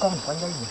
con quanh đây nhỉ?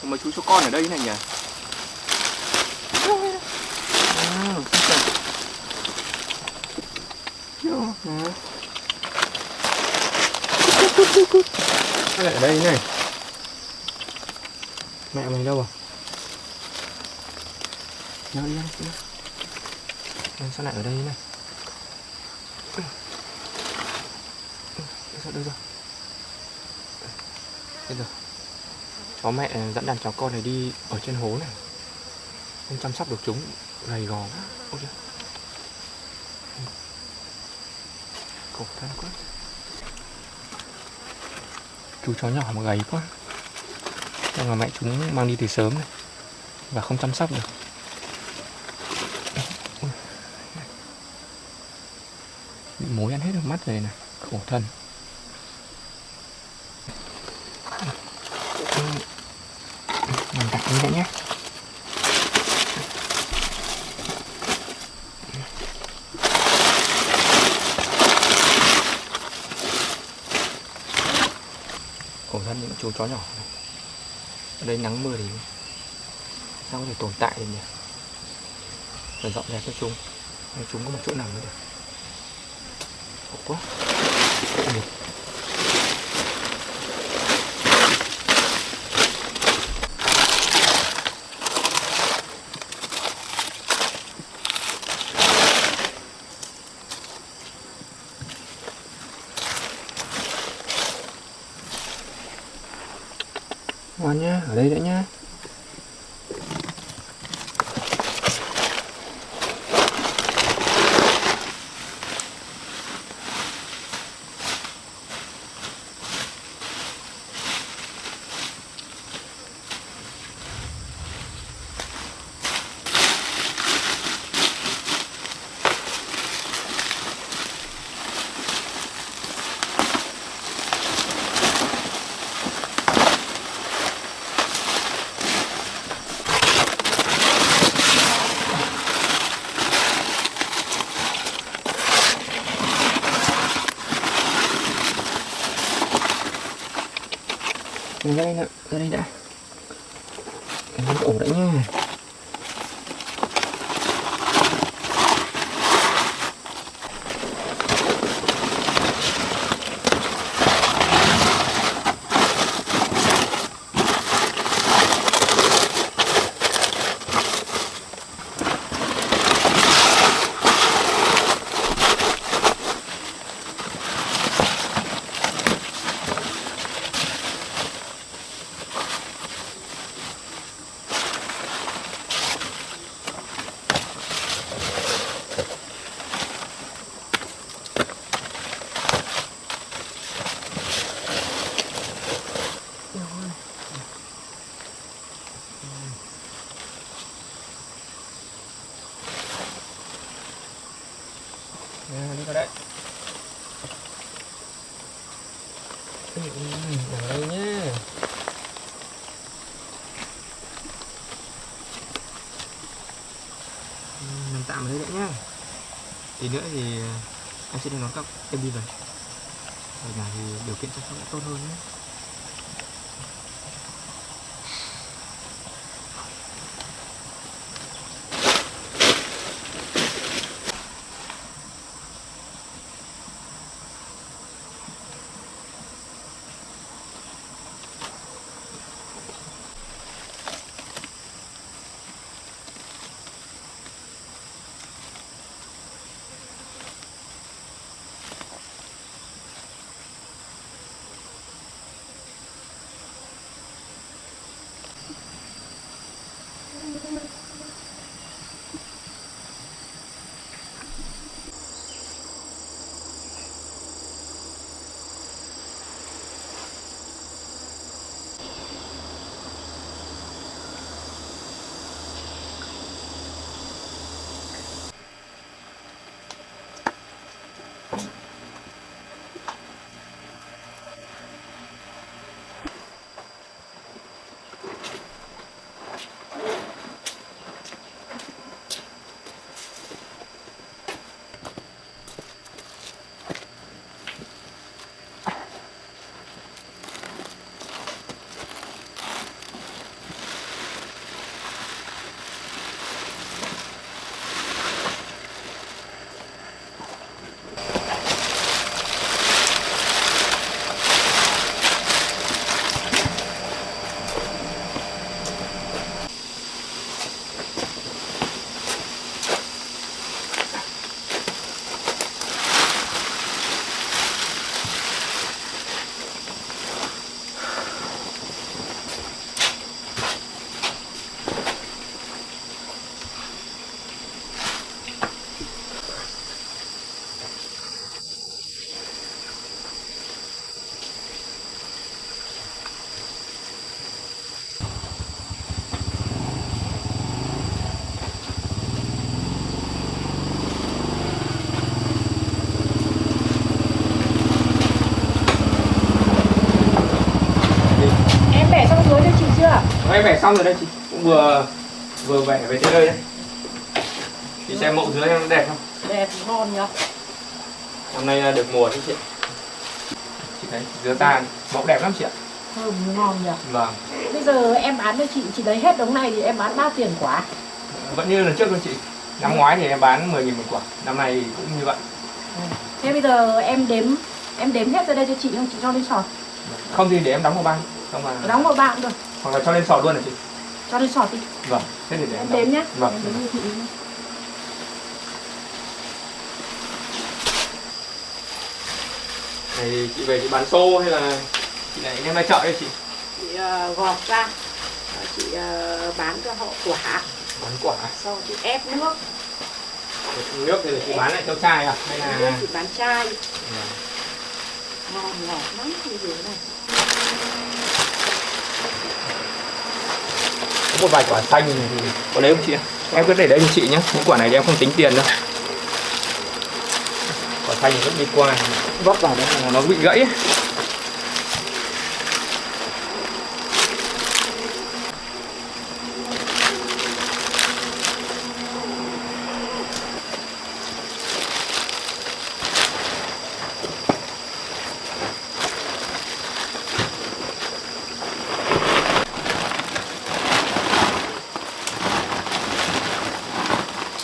Mấy chú cho con ở đây này nhỉ? Lại ở đây này. Mẹ mày đâu à? Nào đi ăn đi. Sao lại ở đây này? Sao đây rồi? Đây rồi. Cháu mẹ dẫn đàn cháu con này đi ở trên hố này, không chăm sóc được chúng, gầy gò quá. Ôi kìa, khổ thân quá. Chú chó nhỏ mà gầy quá, nhưng mà mẹ chúng mang đi từ sớm này và không chăm sóc được. Bị mối ăn hết được mắt rồi này, khổ thân. Mình đặt như vậy nhé. Khổ thân những chú chó nhỏ này. Ở đây nắng mưa thì sao có thể tồn tại được nhỉ? Phải dọn dẹp cho chúng. Để chúng có một chỗ nằm mới được. Khổ quá. Ngoan nhá, ở đây đã nhá. Ra đây nè, ra đây đã. Ổn đã nha. Đi vào đây. Ở đây nhé. Mình tạm ở đây đã nhá. Tí nữa thì em sẽ đưa đón các em đi về. Ở nhà thì điều kiện chăm sóc sẽ tốt hơn nhé. xong rồi đây chị, cũng vừa vẽ về tới đây đấy. Chị xem mẫu dưới em đẹp không? Đẹp, ngon nhỉ. Năm nay được mùa đấy chị. Chị thấy dứa ta mẫu đẹp lắm chị ạ. Thơm ngon nhỉ. Vâng. Bây giờ em bán cho chị lấy hết đống này thì em bán bao tiền quả? Vẫn như lần trước thôi chị. Năm ngoái thì em bán 10.000 một quả, năm nay cũng như vậy. Thế bây giờ em đếm hết ra đây cho chị không? Chị cho lên sọt. Không thì để em đóng vào bao. Không mà Đóng vào bao cũng được. hoặc là cho lên sọt luôn hả chị? Cho lên sọt đi. Vâng. Thế thì để Em đếm nhé. Vâng. Em đếm cho chị nhé. Này chị về chị bán xô hay là chị lại đem ra chợ đấy chị? Chị gọt ra, chị bán cho họ quả. Bán quả. Sau chị ép nước. Nước thì chị bán lại theo chai à? Hay là... Nước chị bán chai. Vâng. Ngon ngọt lắm như thế này. Có một vài quả xanh này thì có lấy không chị? Em cứ để đây cho chị nhé. Những quả này thì em không tính tiền đâu. Quả xanh rất đi qua, vấp vào đấy là nó bị gãy ấy.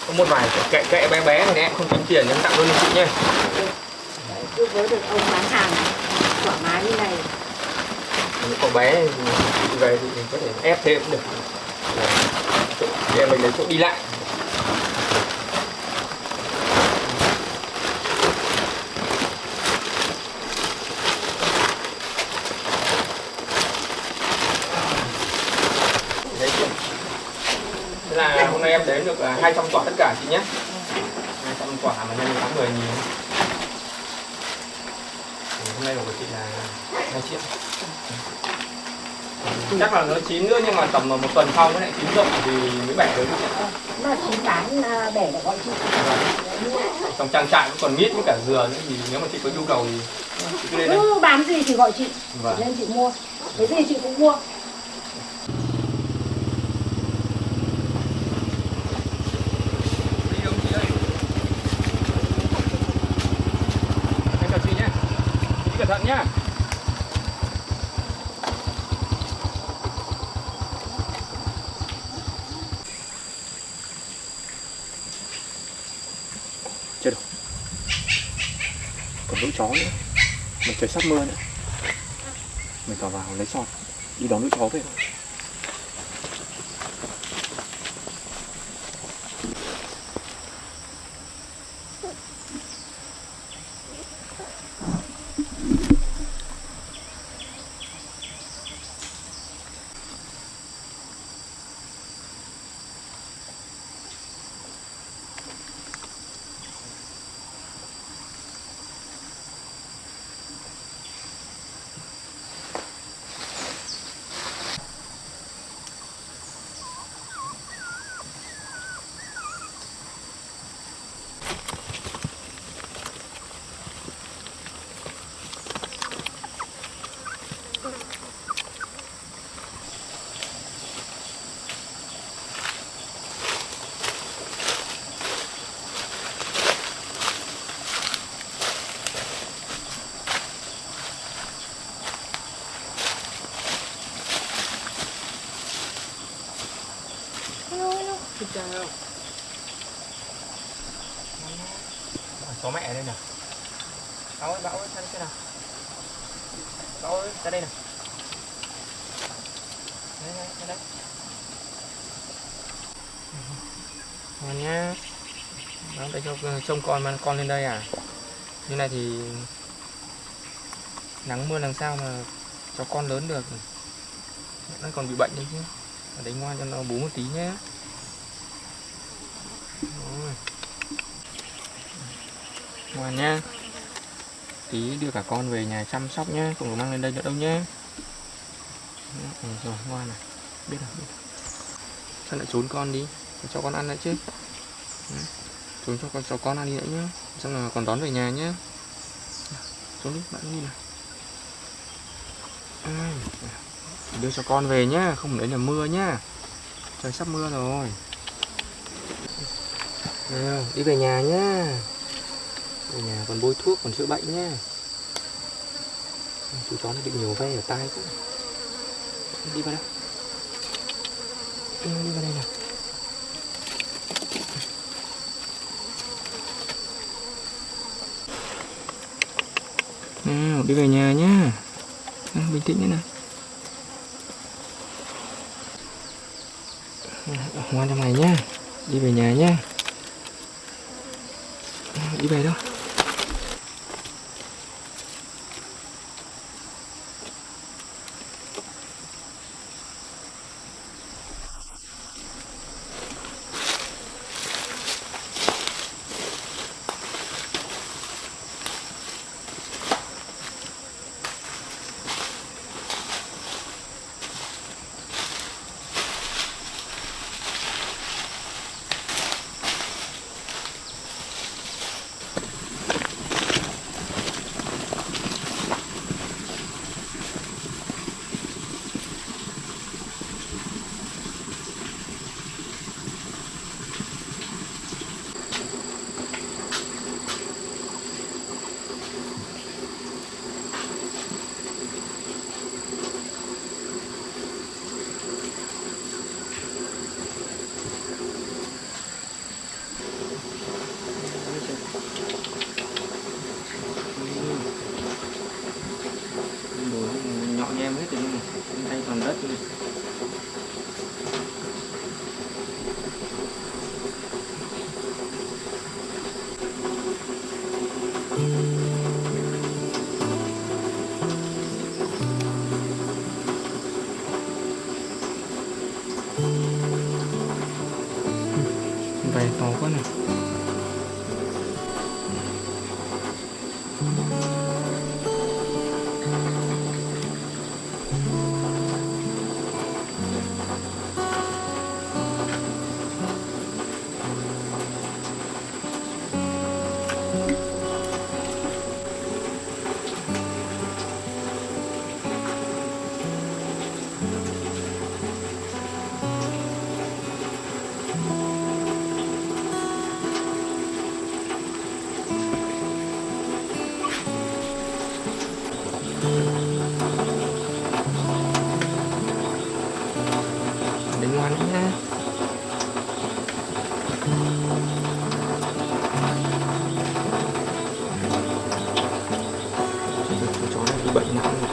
Có một vài kệ kệ bé bé này em không tính tiền em tặng luôn cho chị nhé. Cứ với được ông bán hàng thoải mái như này. Những con bé thì về thì mình có thể ép thêm cũng được. Thì em mình lấy chỗ đi lại. Thế là hôm nay em đếm được 200 quả tất cả chị nhé. 200 quả mà nhân tháng 10.000. Hôm nay của chị là 2 triệu. Chắc là nó chín nữa nhưng mà tầm một tuần sau mới lại chín rộng thì mới bẻ được chị ạ. Nó chín bán bẻ được gọi chị. Trong trang trại cũng còn mít với cả dừa nữa thì nếu mà chị có nhu cầu thì chị cứ lên đây. Cứ bán gì thì gọi chị. Vâng. Chị lên chị mua. Cái gì chị cũng mua. Em chào chị nhé. Chị cẩn thận nhá. Chết rồi. Còn lũ chó nữa. Mà trời sắp mưa nữa. Mình vào lấy sọt đi đón lũ chó về thôi. Chào. Chó mẹ đây nè. Bảo ơi, sang đây nào. Bảo ơi, ra đây nào. Đây, đây. Ngon nhá. Đó, đây cho trông con lên đây à. Như này thì nắng mưa làm sao mà cho con lớn được. Nó còn bị bệnh đấy chứ. Ở đấy ngoan cho nó bú một tí nhé. Ngoan nha. Tí đưa cả con về nhà chăm sóc nhé, không được mang lên đây nữa đâu nhé. Rồi ngoan này. Biết rồi. Sao lại trốn con đi? Cho con ăn nữa chứ. Trốn cho con ăn đi nữa nhé. Xong là còn đón về nhà nhé. Trốn đi, bạn đi nào. Đưa cho con về nhá, không đấy là mưa nhá. Trời sắp mưa rồi. Nào, đi về nhà nhá. Về nhà còn bôi thuốc, còn chữa bệnh nhá. Chú chó nó bị nhiều ve ở tai quá. Đi vào đây. Đi vào đây nào. Nào, đi về nhà nhá. Bình tĩnh nhé nào. Ngoan trong này nhá. Đi về nhà nhá. Đi về đâu? Nhọn nhem hết rồi, tay toàn đất rồi. Về to quá này. Đến ngoan nữa nha. Chó này bị bệnh nặng rồi.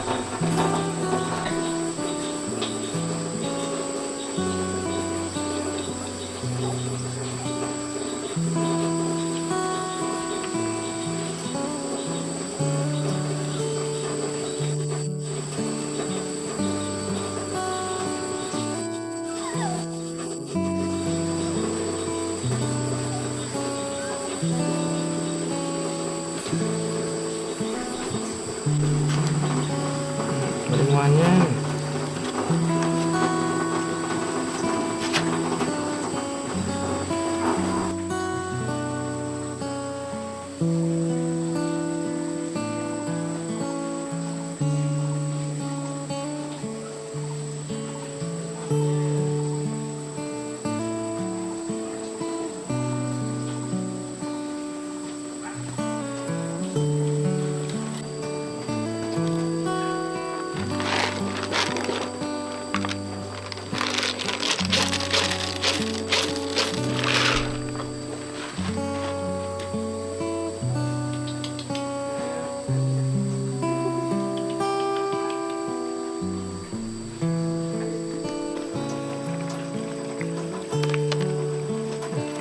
Đến ngoan nhá.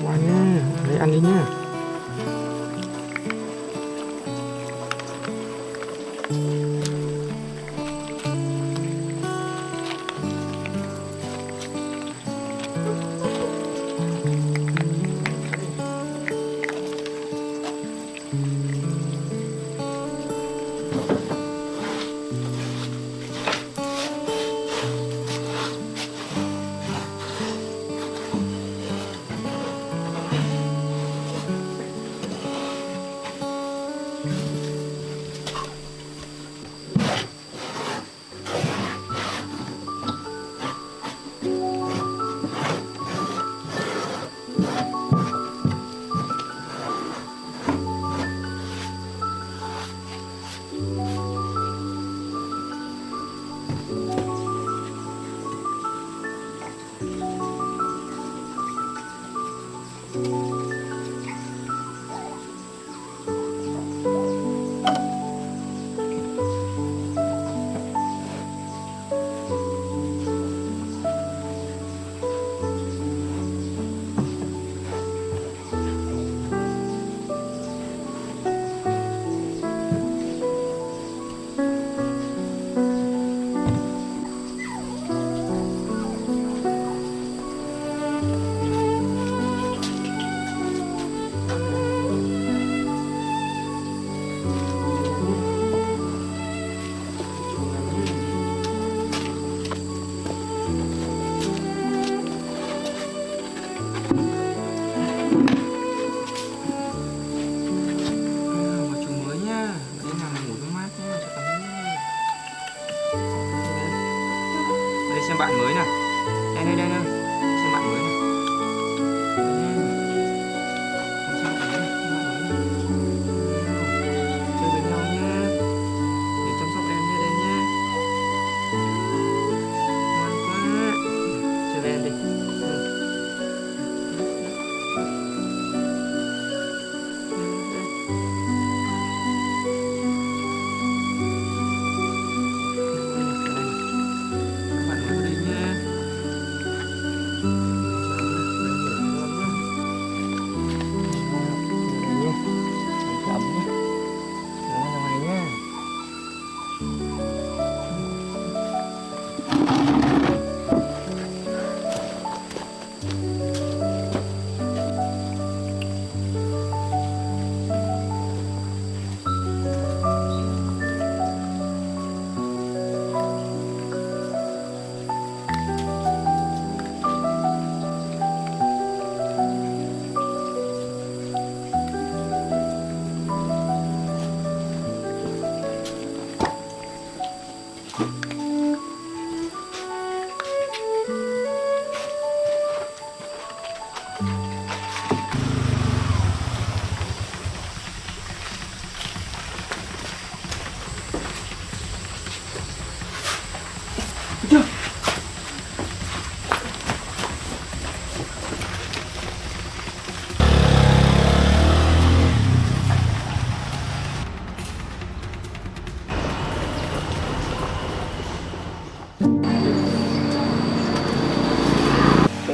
Ngoan nhá, lấy ăn đi nhá.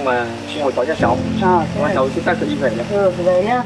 nhưng mà ngồi có cho cháu. Mà cháu xin phép cho đi về nhé. Phải về nhá.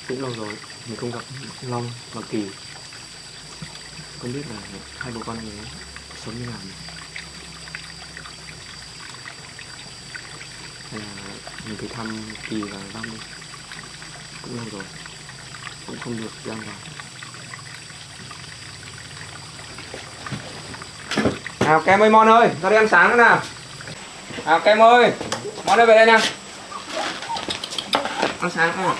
Cũng lâu rồi mình không gặp Long và Kỳ, không biết là hai bố con anh ấy sống như nào nhỉ? Hay là mình phải thăm Kỳ và Long đi, cũng lâu rồi cũng không được ra ngoài. Nào Kem ơi, Mon ơi, ra đây ăn sáng nữa nào. Nào Kem ơi, Mon ơi về đây nha, ăn sáng không?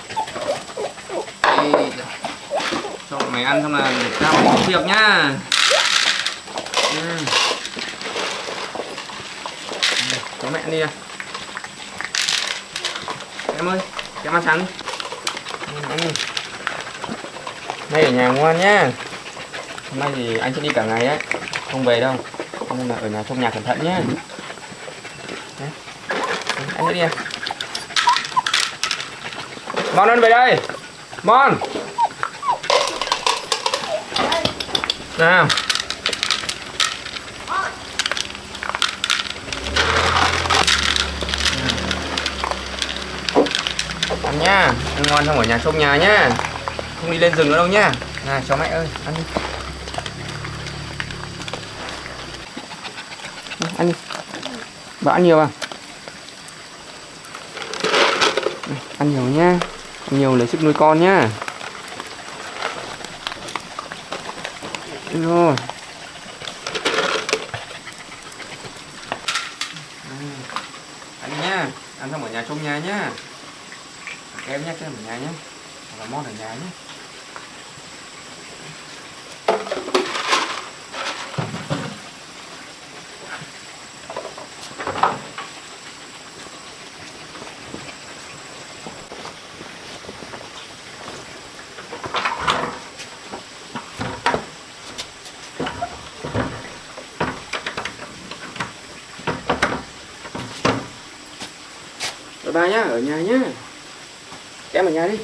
Cho mày ăn xong là ra ngoài công việc nhá. Cho mẹ ăn đi. Em ơi, em ăn sáng đi. Mày ở nhà ngoan nhá. Hôm nay thì anh sẽ đi cả ngày đấy, không về đâu, nên là ở nhà trong nhà cẩn thận nhá. Anh sẽ đi. Mon ơi về đây. Mon. Nào. Ăn nhá, ăn ngon xong ở nhà trong nhà nhá. Không đi lên rừng nữa đâu nhá. Này cháu mẹ ơi, ăn đi. Ăn đi. Bảo ăn nhiều à? Ăn nhiều nhá. Ăn nhiều lấy sức nuôi con nhá. Rồi. Ăn nhá, ăn xong ở nhà trong nhà nhá. Em nhá, Kem ở nhà nhá. Hoặc là Mon ở nhà nhá. Bye bye nhá, ở nhà nhá. Em ở nhà đi.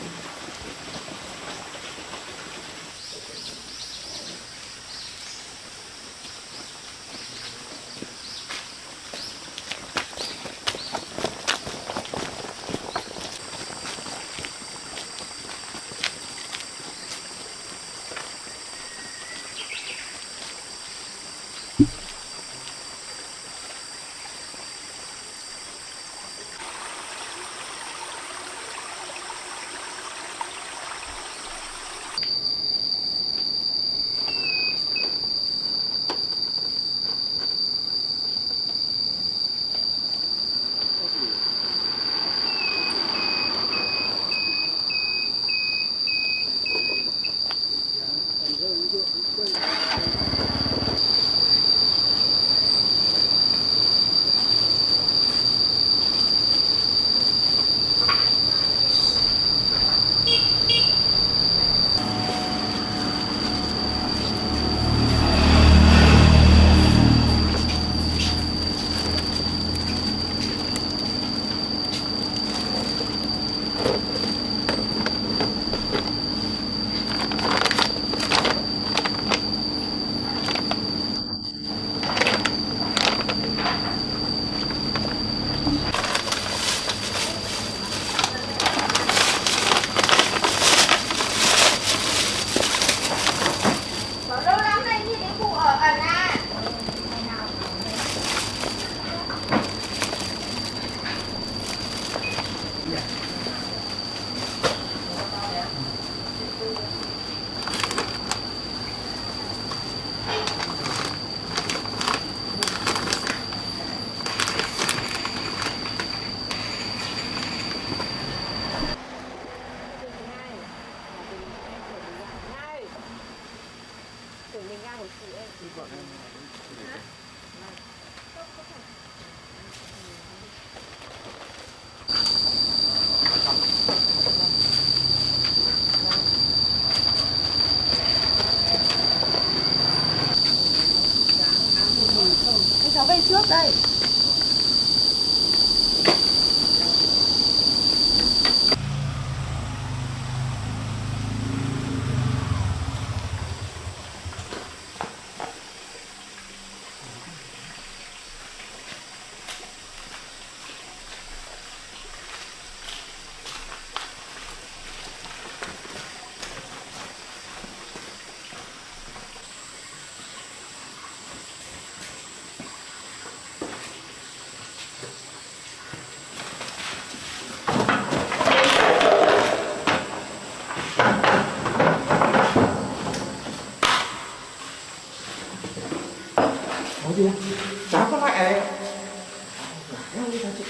Em đi chào chị.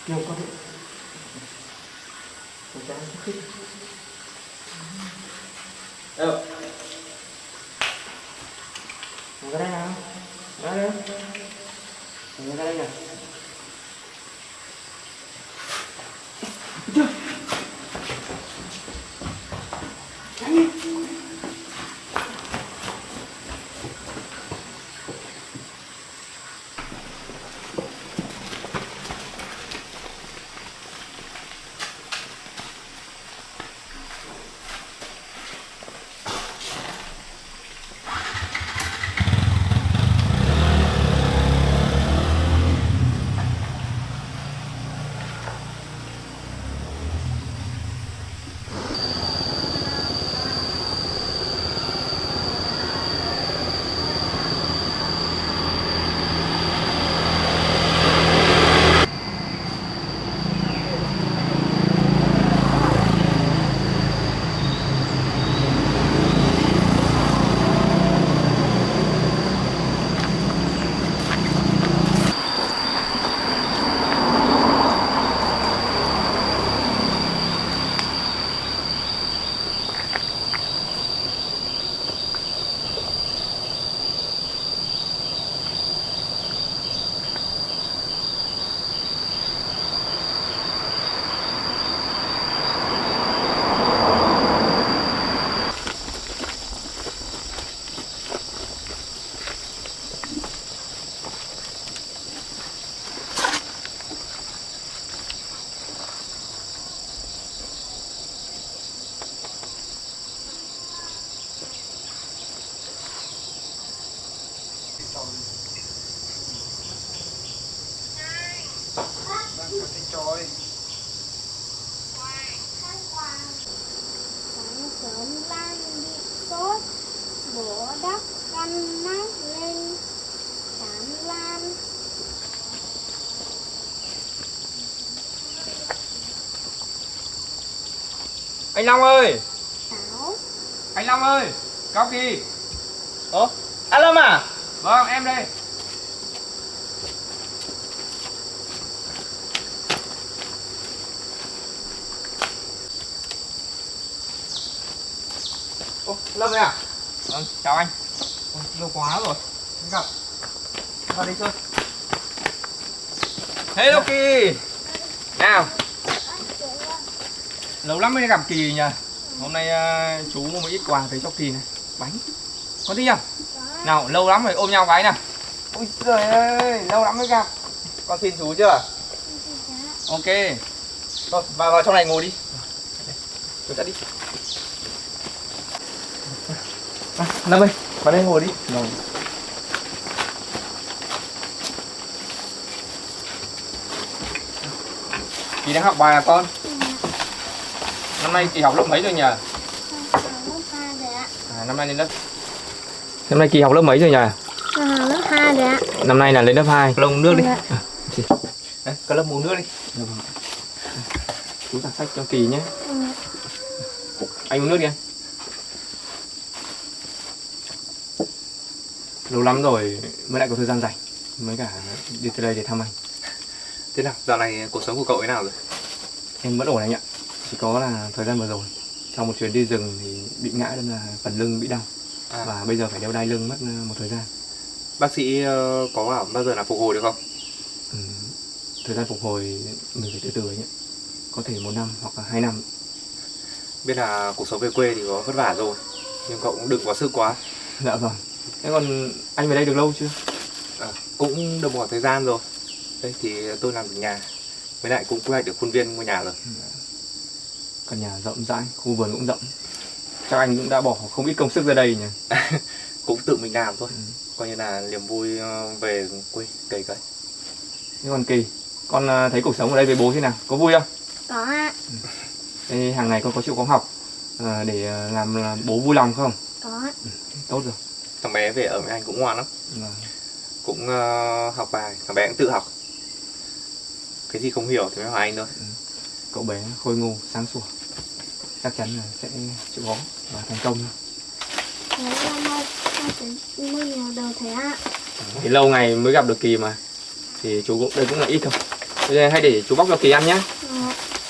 Nhiều con đấy. Chúng ta thích. Đâu? Ngồi ra đây nào. Ra đây. Ngồi ra đây nào. Chưa. Sáng sớm Lan bị sốt, bố đắp khăn mát lên trán Lan. Anh Long ơi! Táo. Anh Long ơi! Cao Kỳ! Ủa? Anh Lâm à? Vâng, em đây. Ô, Lâm đây à? Vâng, chào anh. Ôi, lâu quá rồi. Không gặp. Vào đi chơi. Hello Kỳ! Nào, lâu lắm mới gặp Kỳ nhỉ. Hôm nay chú mua một ít quà tới cho Kỳ này. Bánh. Con thích không? Nào, lâu lắm rồi ôm nhau cái nào. Ôi trời ơi, lâu lắm mới gặp. Con xin chú chưa? Ok. Thôi, vào trong này ngồi đi. Chú ta đi. Lâm ơi, vào đây ngồi đi. Rồi. Kỳ đang học bài à con? Năm nay Kỳ học lớp mấy rồi nhỉ? Lớp 2 rồi ạ. Năm nay lên lớp. Năm nay Kỳ học lớp mấy rồi nhỉ? Lớp 2 rồi ạ. Năm nay là lên lớp 2. Có uống nước đi. Dạ. Đấy, có lớp uống nước đi. Chú giặt sách cho Kỳ nhé. Anh uống nước đi anh. Lâu lắm rồi mới lại có thời gian rảnh, mới cả đi tới đây để thăm anh. Thế nào, dạo này cuộc sống của cậu thế nào rồi? Em vẫn ổn anh ạ. Chỉ có là thời gian vừa rồi trong một chuyến đi rừng thì bị ngã nên là phần lưng bị đau. Và bây giờ phải đeo đai lưng mất một thời gian. Bác sĩ có bảo bao giờ là phục hồi được không? Thời gian phục hồi mình phải từ từ anh ạ. Có thể 1 năm hoặc là 2 năm. Biết là cuộc sống về quê thì có vất vả rồi, nhưng cậu cũng đừng quá sức quá. Dạ vâng. Thế còn anh về đây được lâu chưa? Cũng được một khoảng thời gian rồi. Đây thì tôi làm ở nhà, với lại cũng quy hoạch được khuôn viên ngôi nhà rồi. Căn nhà rộng rãi, khu vườn cũng rộng. Chắc anh cũng đã bỏ không ít công sức ra đây nhỉ? Cũng tự mình làm thôi. Coi như là niềm vui về quê cày cấy. Thế còn Kỳ, con thấy cuộc sống ở đây với bố thế nào? Có vui không? Có ạ. Thế hàng ngày con có chịu khó học để làm bố vui lòng không? Có ạ. Tốt rồi. Thằng bé về ở với anh cũng ngoan lắm. Cũng học bài, thằng bé cũng tự học. Cái gì không hiểu thì mới hỏi anh thôi. Cậu bé khôi ngô, sáng sủa. Chắc chắn là sẽ chịu khó và thành công. Thế là mau tới mua nhiều đồ thế ạ. Thì lâu ngày mới gặp được Kỳ mà. Thì chú cũng đây cũng là ít không. Thế nên hãy để chú bóc cho Kỳ ăn nhá.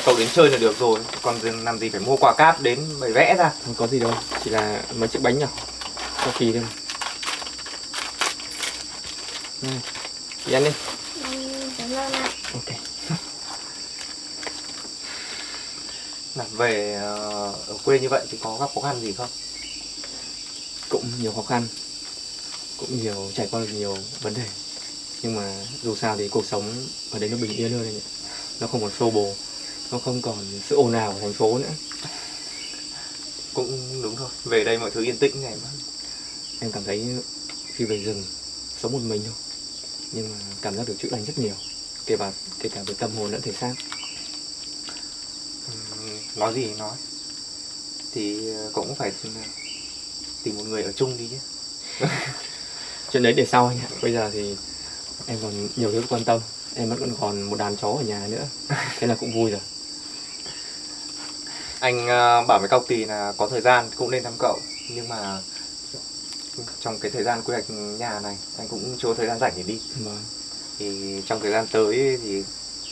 Cậu đến chơi là được rồi, còn làm gì phải mua quà cáp đến bày vẽ ra. Không có gì đâu, chỉ là mấy chiếc bánh nhỏ cho Kỳ thôi. Kỳ ăn đi. Cảm ơn ạ. Ok. Làm về ở quê như vậy thì có gặp khó khăn gì không? Cũng nhiều khó khăn, cũng nhiều trải qua được nhiều vấn đề, nhưng mà dù sao thì cuộc sống ở đây nó bình yên hơn anh ạ. Nó không còn xô bồ, nó không còn sự ồn ào của thành phố nữa. Cũng đúng thôi, về đây mọi thứ yên tĩnh này mà. Em cảm thấy khi về rừng sống một mình thôi, nhưng mà cảm giác được chữa lành rất nhiều, kể cả về tâm hồn lẫn thể xác. Nói gì nói thì cậu cũng phải tìm một người ở chung đi chứ. Chuyện đấy để sau anh ạ. Bây giờ thì em còn nhiều thứ quan tâm, em vẫn còn một đàn chó ở nhà nữa, thế là cũng vui rồi. Anh bảo với Cao Kỳ là có thời gian cũng nên thăm cậu, nhưng mà trong cái thời gian quy hoạch nhà này anh cũng chưa có thời gian rảnh để đi. Vâng. Thì trong thời gian tới thì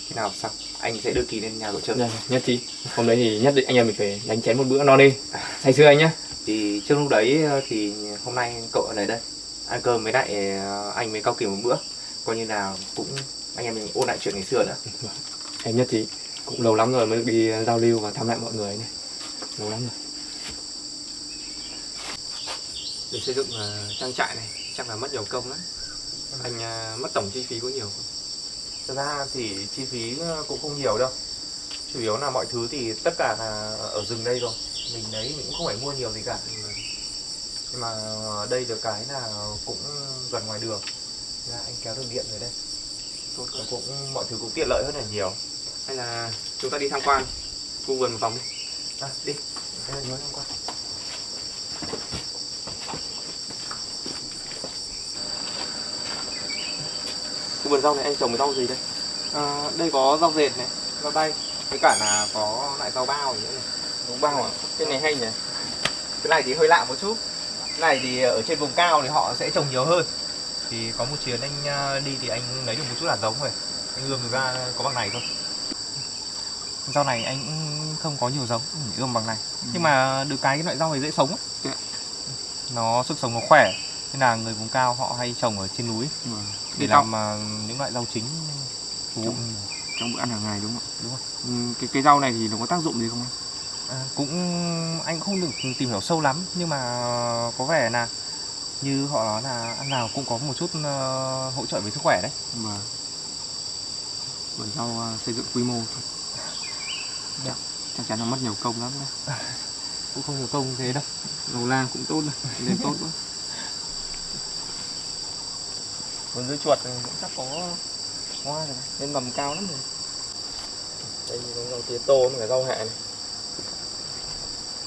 khi nào xong anh sẽ đưa Kỳ lên nhà cậu chơi. Dạ, nhất trí. Hôm đấy thì nhất định anh em mình phải đánh chén một bữa no đi, say sưa anh nhá. Thì trước lúc đấy thì hôm nay cậu ở đây ăn cơm với lại anh với Cao Kỳ một bữa, coi như là cũng anh em mình ôn lại chuyện ngày xưa nữa. Em nhất trí. Cũng lâu lắm rồi mới được đi giao lưu và thăm lại mọi người này. Lâu lắm rồi. Để xây dựng trang trại này chắc là mất nhiều công lắm. Anh mất tổng chi phí có nhiều không? Thực ra thì chi phí cũng không nhiều đâu, chủ yếu là mọi thứ thì tất cả là ở rừng đây rồi, mình đấy mình cũng không phải mua nhiều gì cả. Nhưng mà đây được cái là cũng gần ngoài đường, anh kéo đường điện về đây, cũng mọi thứ cũng tiện lợi hơn là nhiều. Hay là chúng ta đi tham quan khu vườn một vòng đi. Đi, đây là nhớ tham quan. Khu vườn rau này anh trồng cái rau gì đây? Đây có rau dệt này, rau đay, với cả là có loại rau bao nữa này. Đúng bao à? Cái này hay nhỉ? Cái này thì hơi lạ một chút. Cái này thì ở trên vùng cao thì họ sẽ trồng nhiều hơn. Thì có một chuyến anh đi thì anh lấy được một chút hạt giống rồi. Anh ươm được ra có bằng này thôi. Rau này anh cũng không có nhiều giống, ươm bằng này. Nhưng mà được cái loại rau này dễ sống ấy. Nó sức sống nó khỏe. Nên là người vùng cao họ hay trồng ở trên núi để làm những loại rau chính Trong bữa ăn hàng ngày đúng không? Đúng rồi. Cái rau này thì nó có tác dụng gì không anh? Cũng anh không được tìm hiểu sâu lắm, nhưng mà có vẻ là như họ nói là ăn nào cũng có một chút hỗ trợ về sức khỏe đấy. Vâng. Vườn rau xây dựng quy mô thôi. Dạ. Chắc chắn là mất nhiều công lắm đấy. Cũng không nhiều công thế đâu. Đầu lang cũng tốt rồi, nên tốt quá. Vườn dưa chuột cũng sắp có Hoa rồi, lên mầm cao lắm rồi. Đây là rau tía tô với cả rau hẹ này.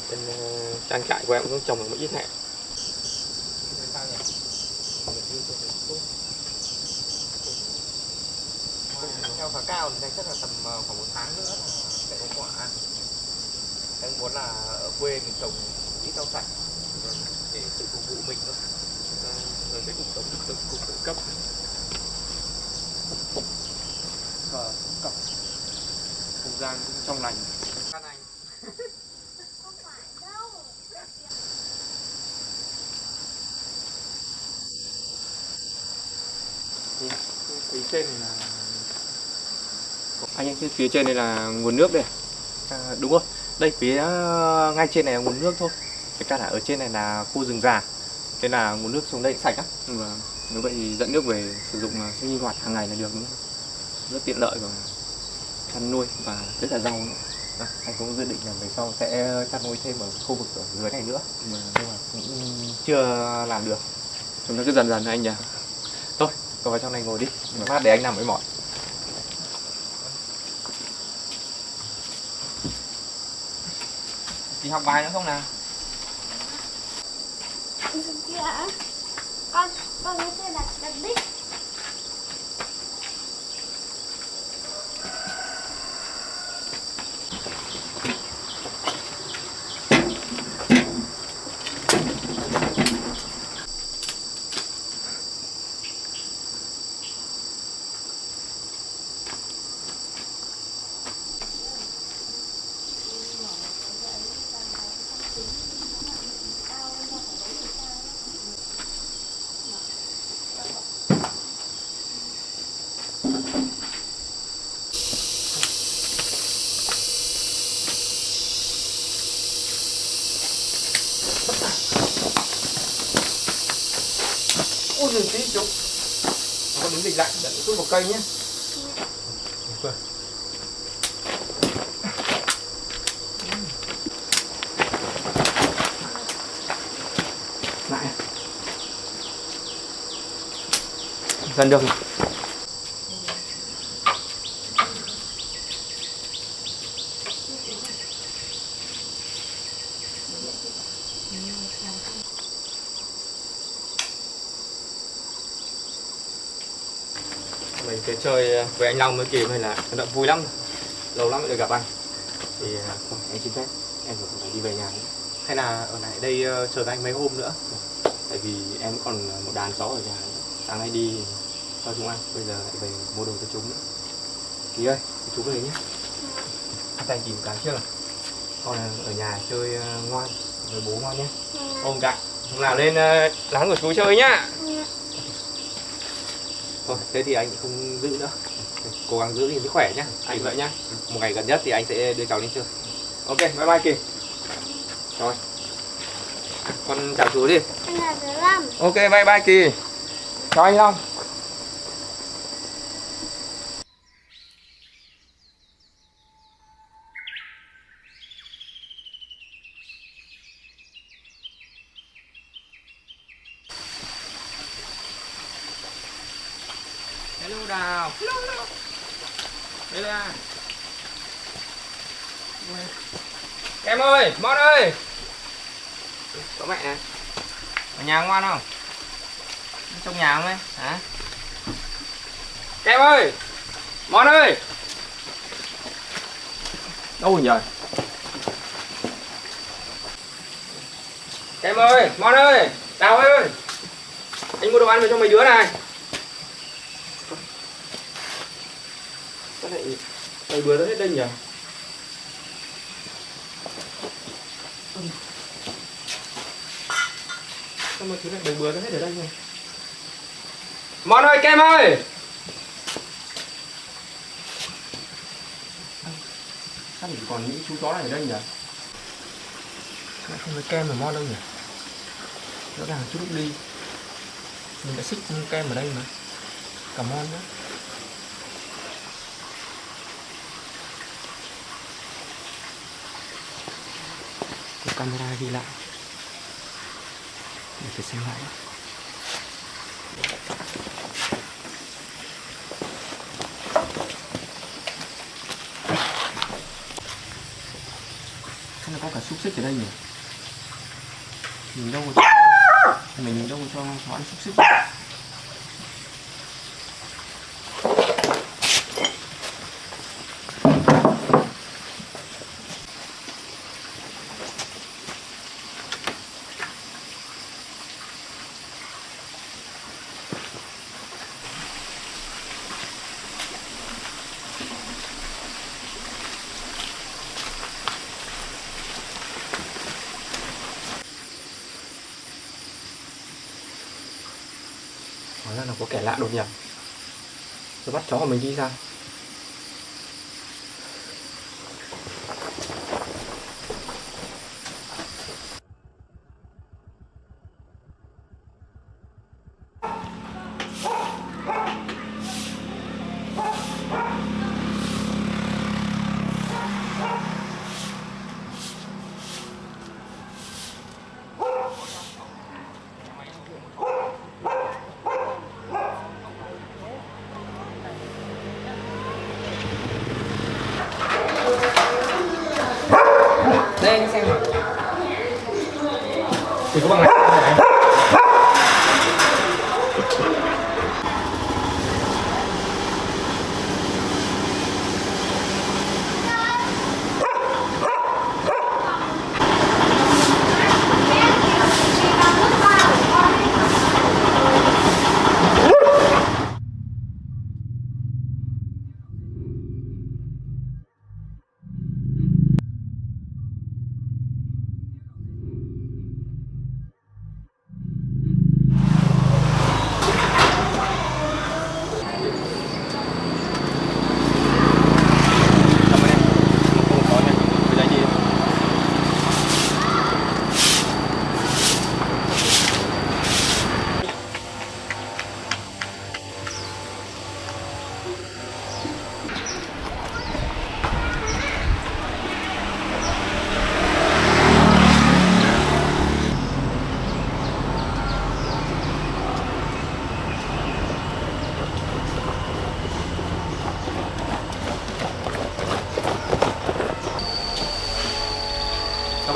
Trên trang trại của em cũng trồng được một ít hẹ. Theo giá cao thì chắc là tầm khoảng 1 tháng nữa là sẽ có quả ăn. Anh muốn là ở quê mình trồng ít rau sạch để tự phục vụ mình thôi. Rồi cái cuộc sống tự cấp. Và cọc không gian cũng trong lành. Phía trên này là anh phía trên này là nguồn nước đây. Đúng rồi, đây phía ngay trên này là nguồn nước thôi. Cái cả là ở trên này là khu rừng già, nên là nguồn nước xuống đây sạch á. Vâng. Nếu vậy thì dẫn nước về sử dụng sinh hoạt hàng ngày là được, đúng không? Rất tiện lợi và chăn nuôi và rất là rau nữa. Anh cũng dự định là về sau sẽ chăn nuôi thêm ở khu vực ở dưới này nữa, nhưng mà cũng chưa làm được. Chúng ta cứ dần dần anh nhỉ. Thôi, cậu vào trong này ngồi đi, mát để anh nằm với mỏi. Đi học bài nữa không nào? Kìa, con mới chơi đặt đích. Ôi giời tí chú. Nó có đứng dịch lại, dẫn chút vào cây nhé. Lại. Dần được. Mình sẽ chơi với anh Long với Kim hay là nó vui lắm, lâu lắm mới được gặp anh. Thì không, anh xin phép em phải đi về nhà nữa. Hay là ở lại đây chờ anh mấy hôm nữa? Tại vì em còn một đàn chó ở nhà, sáng nay đi cho chúng ăn, bây giờ lại về mua đồ cho chúng nữa. Kỳ ơi, chú về nhé. Anh tìm cái trước. Con ở nhà chơi ngoan, với bố ngoan nhé. Ôm cạnh, hôm nào lên láng của chú chơi nhá. Thôi, thế thì anh không giữ nữa. Cố gắng giữ gìn sức khỏe nhá. Anh vậy nhá. Một ngày gần nhất thì anh sẽ đưa cháu lên chơi. Ok, bye bye Kỳ. Rồi. Con chào chú đi. Anh là thứ 5. Ok, bye bye Kỳ. Chào anh Long. Hello Đào. Hello. Đây là em ơi, Mon ơi. Có mẹ này. Ở nhà ngoan không? Trong nhà không ấy? Hả? Em ơi, Mon ơi. Đâu rồi nhờ? Em ơi, Mon ơi, Đào ơi. Anh mua đồ ăn về cho mấy đứa này. Sao lại mấy đứa nó hết đây nhỉ? Sao mà thứ này đầy bừa nó hết ở đây nhỉ? Mon ơi, Kem ơi! Sao chỉ còn những chú chó này ở đây nhỉ? Lại không thấy Kem và Mon đâu nhỉ? Rõ ràng chút lúc đi mình đã xích Kem ở đây mà. Cả Mon nữa. Có camera ghi lại. Để phải xem lại. Sao nó có cả xúc xích ở đây nhỉ? Mình đâu có cho, mình đâu có cho nó ăn xúc xích. Hóa ra là có kẻ lạ đột nhập rồi bắt chó của mình đi sao? Đây anh xem nào. Thì có bằng này.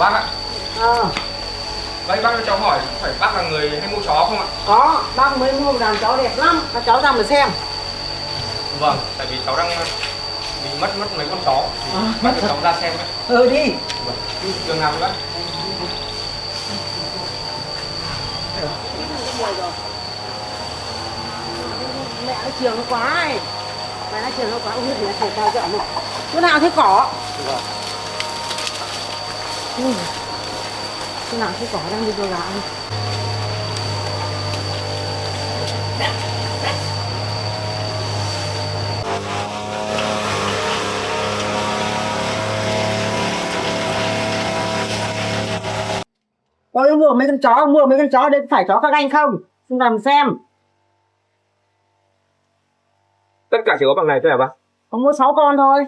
bác ạ. Ờ. Vậy bác cho cháu hỏi, phải bác là người hay mua chó không ạ? Có, bác mới mua một đàn chó đẹp lắm, các cháu ra mà xem. Vâng, tại vì cháu đang bị mất mấy con chó, thì bác cho cháu ra xem ấy. Ừ đi. Vâng. Đường nào vậy bác? Mẹ nó chiều nó quá ấy. Mẹ nó chiều nó quá, không biết gì là thể cao dọn này. Chỗ nào thấy cỏ? Vâng. Chỗ nào thấy cỏ đang đi vô gạo. Ôi mua mấy con chó đây phải chó các anh không? Xin làm xem. Tất cả chỉ có bằng này thôi hả bác? Có mua 6 con thôi.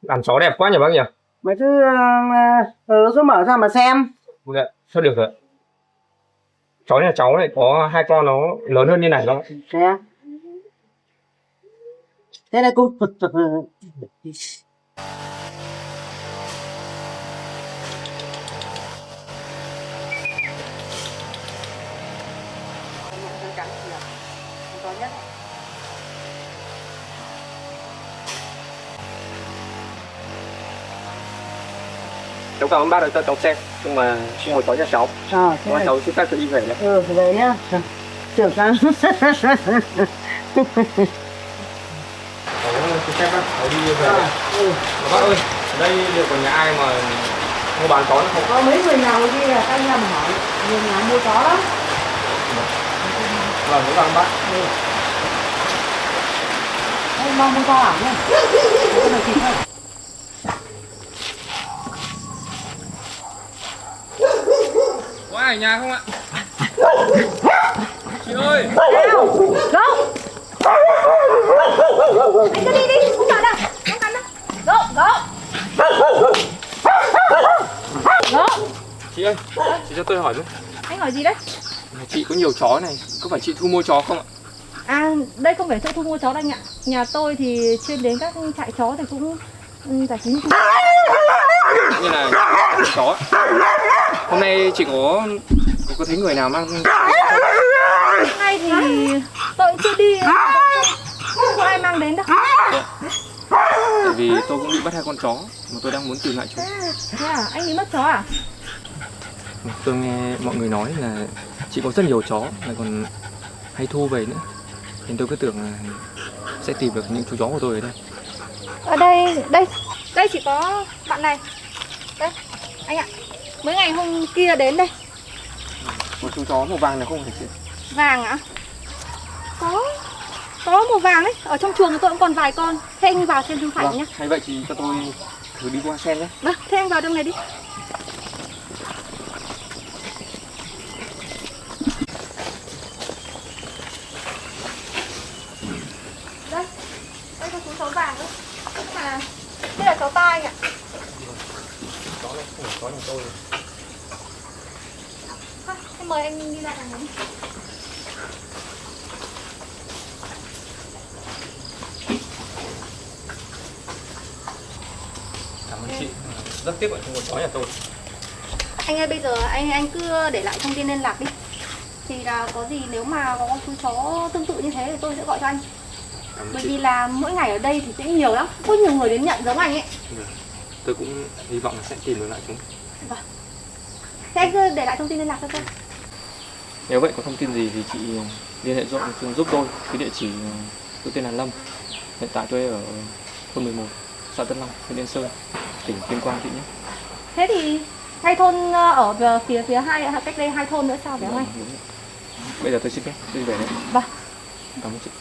Đàn chó đẹp quá nhỉ bác nhỉ? Mày cứ mở ra mà xem. Dạ, sao được rồi. Chó nhà cháu này có 2 con nó lớn hơn như này bác. Thế. Thế này cô. Cháu cảm ơn bác đã cho cháu xem, nhưng mà ngồi chó nhà cháu. Thế này. Cháu xin phép cho đi về nhé. Về nhá. Trưởng ra. Cháu xin phép bác, cháu đi về. Mà bác ơi, ở đây liệu còn nhà ai mà mua bán chó không? Có mấy người nào đi là anh em hỏi, người nhà mua chó lắm. Vâng, vâng bác. Em mong mua chó à nhá. Cái này thịt thôi. Có ai ở nhà không ạ? Chị ơi! Nào! Go! Đi cứ đi đi, không sợ đâu, không cắn đâu. Go! Go! Chị ơi, chị cho tôi hỏi với. Anh hỏi gì đấy? Chị có nhiều chó này, có phải chị thu mua chó không ạ? À, đây không phải chỗ thu mua chó đâu anh ạ. Nhà tôi thì chuyên đến các trại chó thì cũng giải trí. Như là chó. Hôm nay chị có thấy người nào mang Hôm nay thì tôi cũng chưa đi, không có ai mang đến đâu. tại vì tôi cũng bị mất 2 con chó mà tôi đang muốn tìm lại chúng. Thế à, anh bị mất chó à? Tôi nghe mọi người nói là chị có rất nhiều chó lại còn hay thu về nữa, nên tôi cứ tưởng là sẽ tìm được những chú chó của tôi ở đây. Ở đây chỉ có bạn này. Đây, anh ạ. Mấy ngày hôm kia đến đây. Một chú chó màu vàng này không phải chị? Vàng ạ? Có màu vàng đấy. Ở trong chuồng tôi cũng còn vài con. Thế anh vào xem chúng phải nhá. Hay vậy thì cho tôi thử đi qua xem nhé. Vâng, thế anh vào trong này đi. Đây có chú chó vàng nữa. À, đây là chó tai anh ạ. Chó này không phải chó nhà tôi. Thế mời anh đi lại đằng này đi. Cảm ơn chị, rất tiếc là không có chó nhà tôi. Anh ơi, bây giờ anh cứ để lại thông tin liên lạc đi. Thì là có gì nếu mà có con chú chó tương tự như thế thì tôi sẽ gọi cho anh. Bởi vì là mỗi ngày ở đây thì sẽ nhiều lắm, có nhiều người đến nhận giống anh ấy. Tôi cũng hy vọng là sẽ tìm được lại chúng. Vâng. Thế anh cứ để lại thông tin liên lạc cho tôi. Nếu vậy có thông tin gì thì chị liên hệ giúp tôi. Cái địa chỉ tôi tên là Lâm. Hiện tại tôi ở thôn 11, xã Tân Long, huyện Yên Sơn, tỉnh Tuyên Quang chị nhé. Thế thì hai thôn ở phía hai, cách đây 2 thôn nữa sao phải không anh? Bây giờ tôi xin phép, tôi đi về đấy. Vâng. Cảm ơn chị.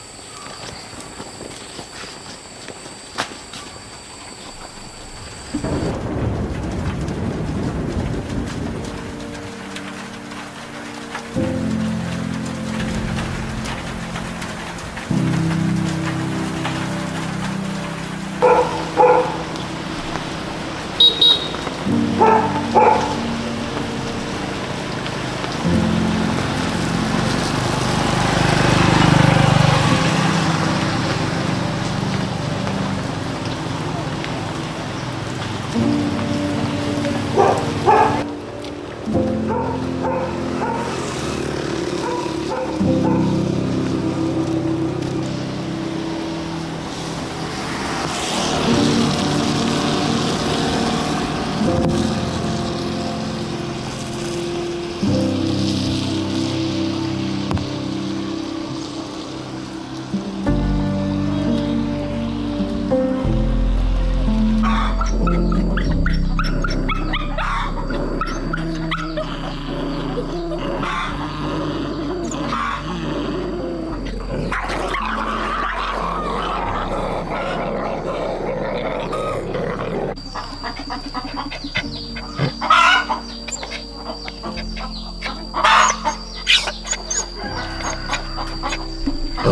Cô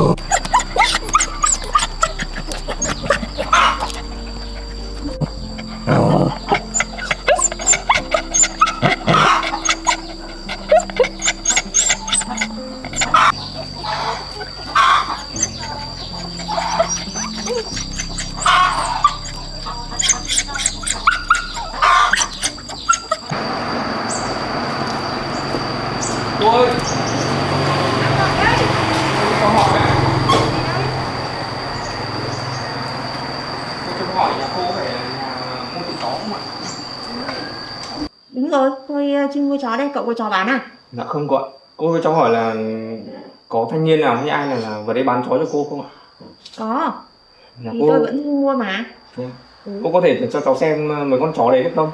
ơi, cho hỏi ạ. Cô cho hỏi nhà cô phải nhà mua thịt chó không ạ? Đúng rồi, tôi trưng nuôi chó đây, cậu có chó bán à? Dạ không cô ạ. Cô cho hỏi là có thanh niên nào hay ai là vào đây bán chó cho cô không ạ? Có, Dạ, thì cô... tôi vẫn mua mà. Cô có thể cho cháu xem mấy con chó đấy được không?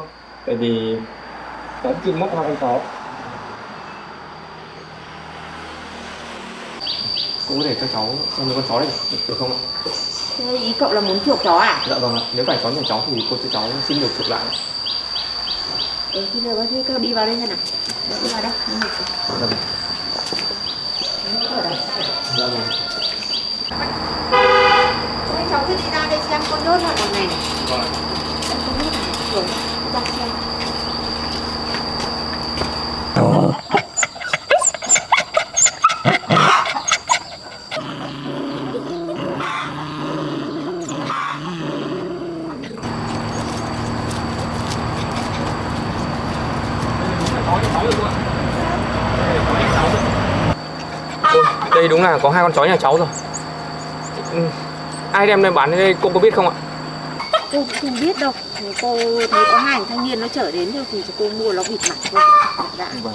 Tại vì cháu chưa mất 2 con chó. Cô có thể cho cháu xem mấy con chó này được không ạ? Thế ý cậu là muốn chuộc chó à? Dạ vâng ạ. Nếu phải chó nhà cháu thì cô cho cháu xin được chuộc lại. Thì được, thế cậu đi vào đây xem nào. Đi vào đây. Dạ vâng. Dạ vâng. Thế cháu cứ đi ra đây xem con nhốt là con này. Vâng. Con nhốt này. Rồi, ra xem. Đây đúng là có 2 con chó nhà cháu rồi. Ai đem đây bán đây cô có biết không ạ? Cô cũng không biết đâu. Cô thấy có 2 thanh niên nó chở đến thôi thì cô mua nó bịt mặt thôi. Đã. Vâng.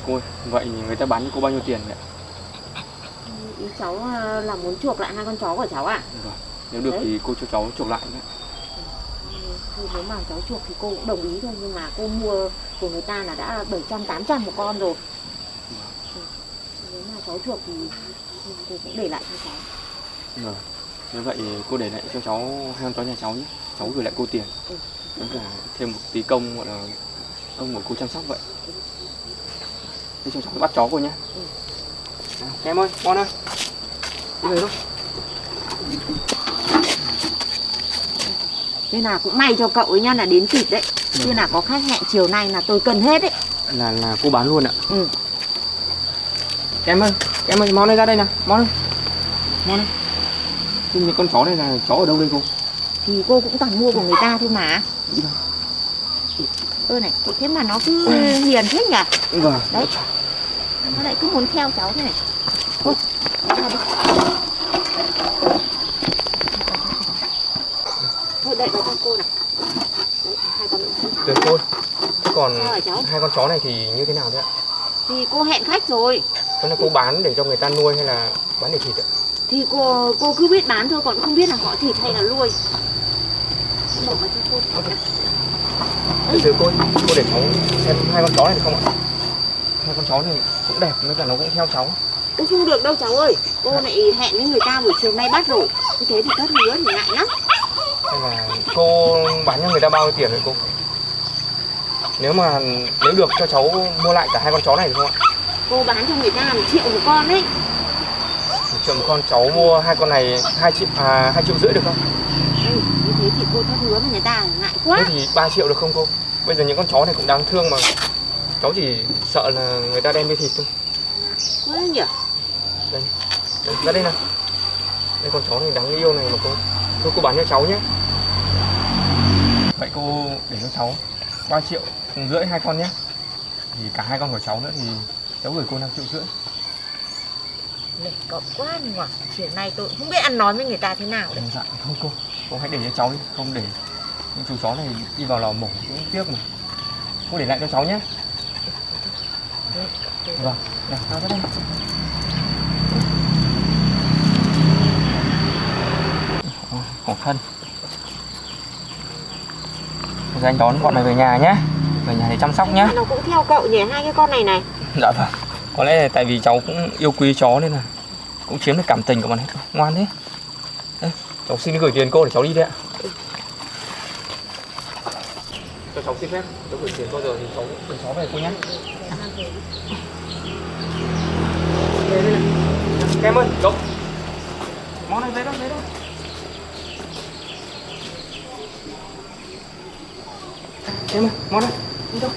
Cô ơi, vậy người ta bán cho cô bao nhiêu tiền vậy ạ? Ý cháu là muốn chuộc lại 2 con chó của cháu à? Vâng. Nếu được đấy, thì cô cho cháu chuộc lại nhé. thì nếu mà cháu chuộc thì cô cũng đồng ý thôi, nhưng mà cô mua của người ta là đã 700-800 một con rồi. Nếu mà cháu chuộc thì cô cũng để lại cho cháu. Vâng. Nếu vậy cô để lại cho cháu 2 con chó nhà cháu nhé. Cháu gửi lại cô tiền. Với cả thêm một tí công gọi là công của cô chăm sóc vậy. Thế cho cháu bắt chó cô nhé. Em ơi, con ơi. Đi về thôi. Thế nào cũng may cho cậu ấy nha, là đến kịp đấy. Chứ nào có khách hẹn chiều nay là tôi cần hết đấy. Là cô bán luôn ạ. Ừ. Em ơi, món này ra đây nào, món này. Món này. Thế những con chó này là chó ở đâu đây cô? Thì cô cũng toàn mua của người ta thôi mà. Này, thế mà nó cứ hiền thế nhỉ? Vâng. Đấy. Nó lại cứ muốn theo cháu thế này. Thôi, ra đi. Thôi đợi vào cho cô nào. Đấy, 2 con nữa. Được cô. Thế còn Sao hả cháu? 2 con chó này thì như thế nào thế ạ? Thì cô hẹn khách rồi. Thế là cô bán để cho người ta nuôi hay là bán để thịt ạ? Thì cô cứ biết bán thôi, còn không biết là họ thịt hay là nuôi. Mở vào cho cô. Từ cô để cháu xem 2 con chó này được không ạ? 2 con chó này cũng đẹp, với cả nó cũng theo cháu. Cô không được đâu cháu ơi. Cô lại hẹn với người ta buổi chiều nay bắt rồi. Như thế thì thất hứa thì ngại lắm. Hay là cô bán cho người ta bao nhiêu tiền vậy cô? Nếu được cho cháu mua lại cả 2 con chó này được không ạ? Cô bán cho người ta 1 triệu một con đấy. 1 triệu một con, cháu mua 2 con này 2,5 triệu được không? Như thế thì cô thất hứa với người ta ngại quá. Thế thì 3 triệu được không cô? Bây giờ những con chó này cũng đáng thương mà. Cháu chỉ sợ là người ta đem đi thịt thôi. Quá nhỉ. Đây, ra đây nào. Đây con chó này đáng yêu này mà cô. Thôi cô bán cho cháu nhé. Vậy cô để cho cháu 3,5 triệu 2 con nhé. Thì cả 2 con của cháu nữa thì cháu gửi cô 5,5 triệu. Lệch cậu quá nhỉ. Chiều nay tôi không biết ăn nói với người ta thế nào đấy. Dạ, thôi cô hãy để cho cháu đi. Không để những chú chó này đi vào lò mổ cũng tiếc mà. Cô để lại cho cháu nhé. Vâng, nào ra đây. Khổ thân. Bây giờ anh đón bọn này về nhà nhé. Về nhà để chăm sóc nhé. Nó cũng theo cậu nhỉ, 2 cái con này này. Dạ vâng. Có lẽ là tại vì cháu cũng yêu quý chó nên là cũng chiếm được cảm tình của bọn ấy. Ngoan thế. Đây, cháu xin gửi tiền cô để cháu đi đấy ạ. Cho cháu xin phép, cháu gửi tiền cô rồi thì cháu đưa cháu về cô nhé. Đây này. Kem ơi, cậu. Món này đấy đó. Em ơi, món này, đi đâu?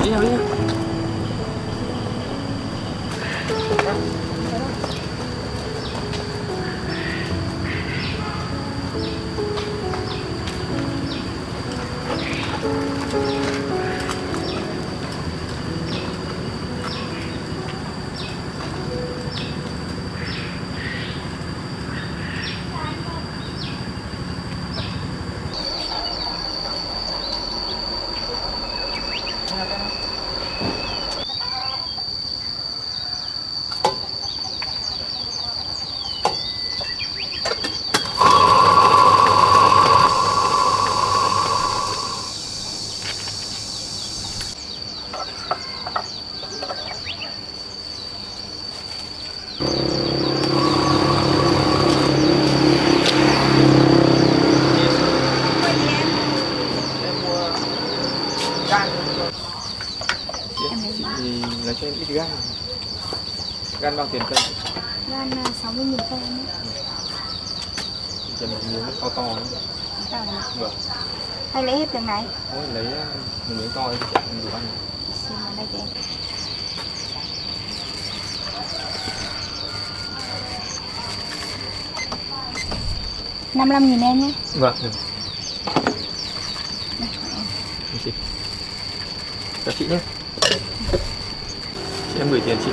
Đi nào. Chị thì lấy cho em ít gan. Gan bao tiền cân? Gan 60.000 cân đấy. Chị một miếng to to nữa. Vâng. Hay lấy hết từng này? Thôi lấy một miếng to thì chị ăn đủ ăn. Xin vào đây cho em. 55.000 em nhé. Vâng, được. Chị. Chào chị nhé. Chị em gửi tiền chị.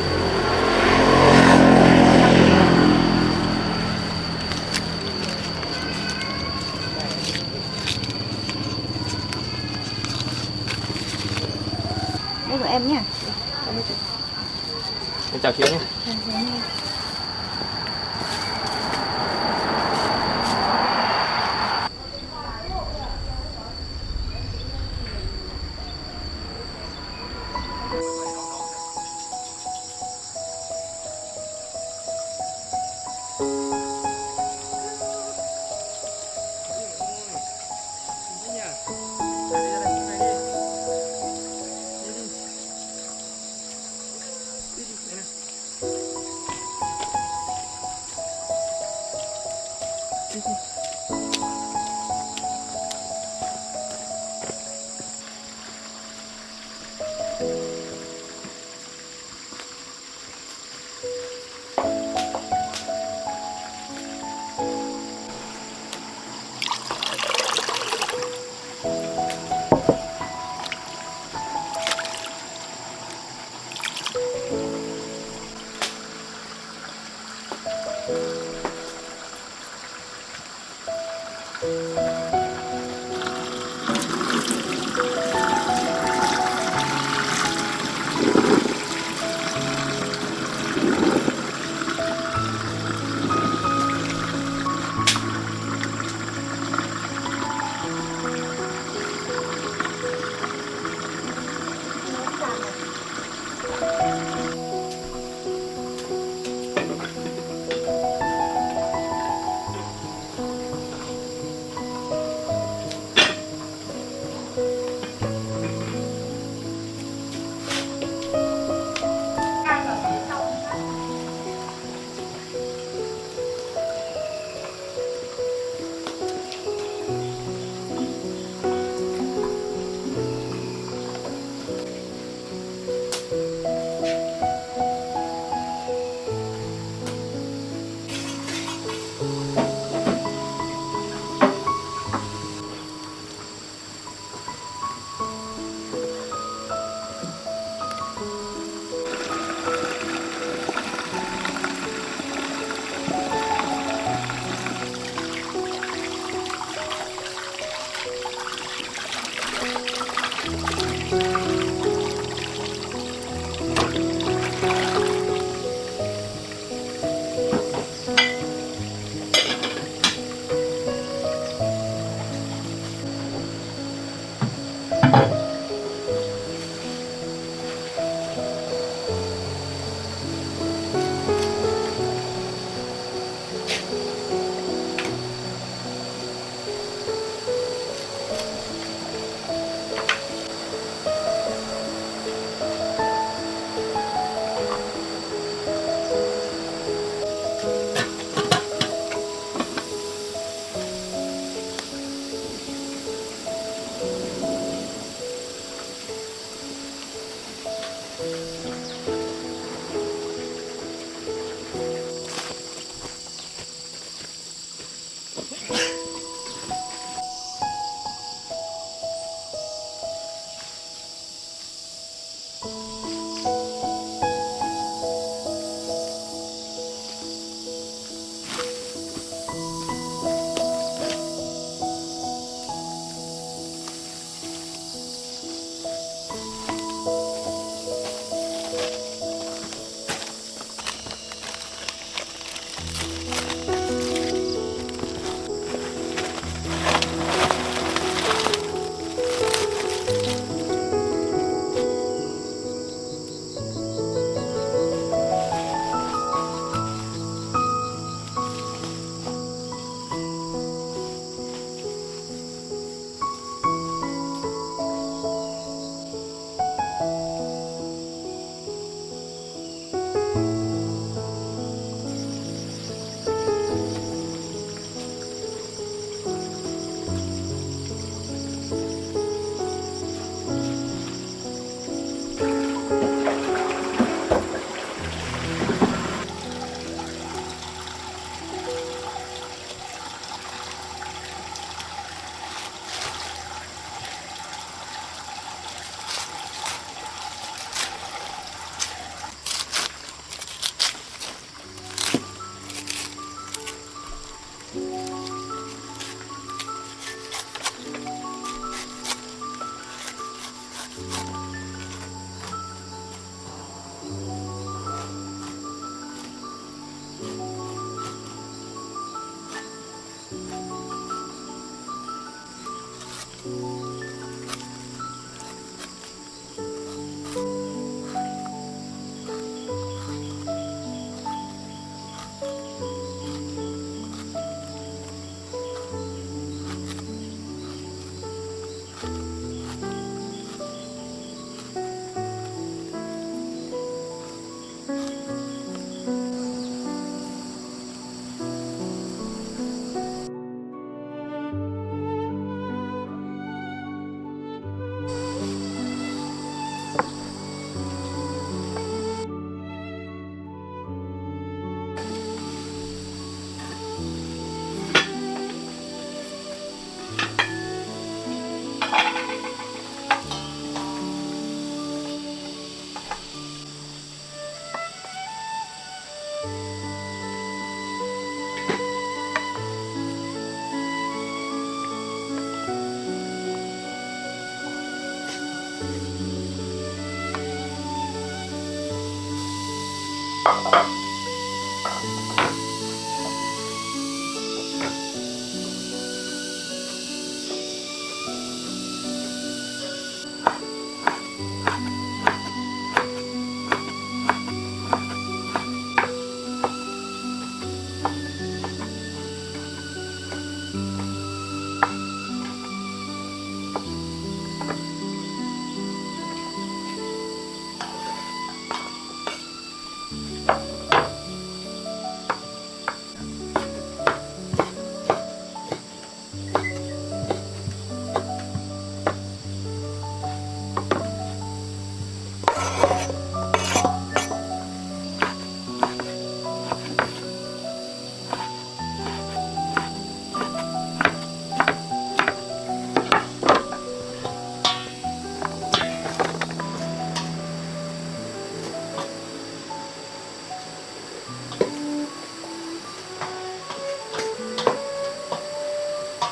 Đây của em nhé. Cảm ơn chị. Em chào chị nhé.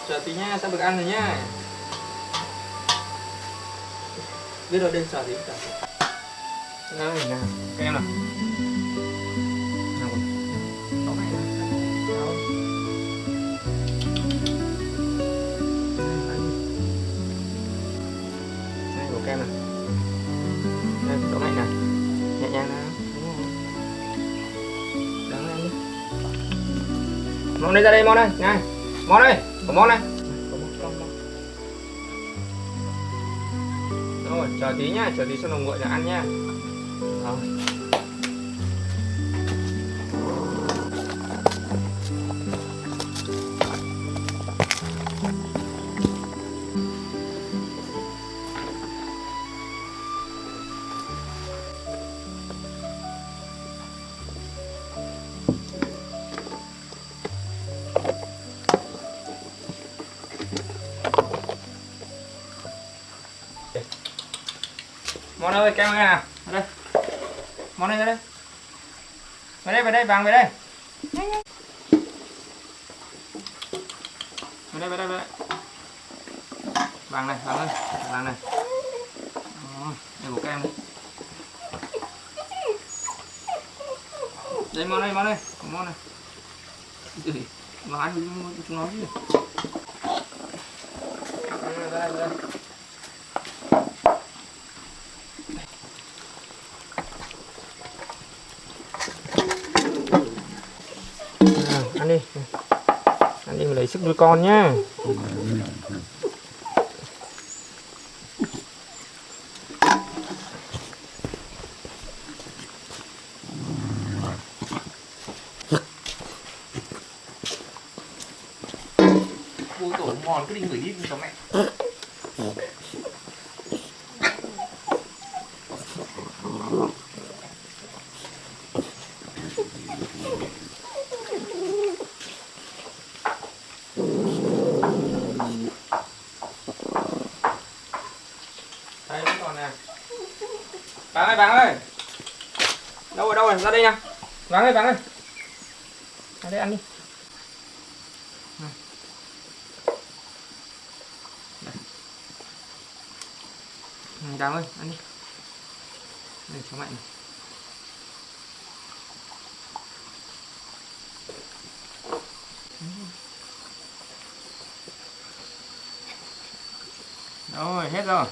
Chờ tí nha, sắp được ăn rồi nhá. Biết đâu đêm sợ gì cả. Đây nè, các em nào. Nào. Có mẹ nào. Đâu. Đây của kem này. Đây có mẹ nào. Nhẹ nhàng nào. Đúng không? Đắng em đi. Món đây ra đây, món đây, này. Món đây, có món này. Rồi, chờ tí nhá, chờ tí cho nó nguội là ăn nha. Rồi. Món ơi, kem ơi nào, ở đây. Món này ra đây. Về đây, vàng về đây. Về đây. Vàng này, vàng này. Đây của kem đây. Đây món này, có món này. Nó ăn chúng nó chứ. Đây. Ăn đi mà lấy sức nuôi con nhá. Ôi tổ mòn cứ đi gửi đi cho mẹ. Đây vẫn còn nè. Vàng ơi. Đâu rồi, ra đây nha. Vàng ơi. Ra đây ăn đi. Này. Vàng ơi, ăn đi. Đây cho mẹ này. Rồi, hết rồi.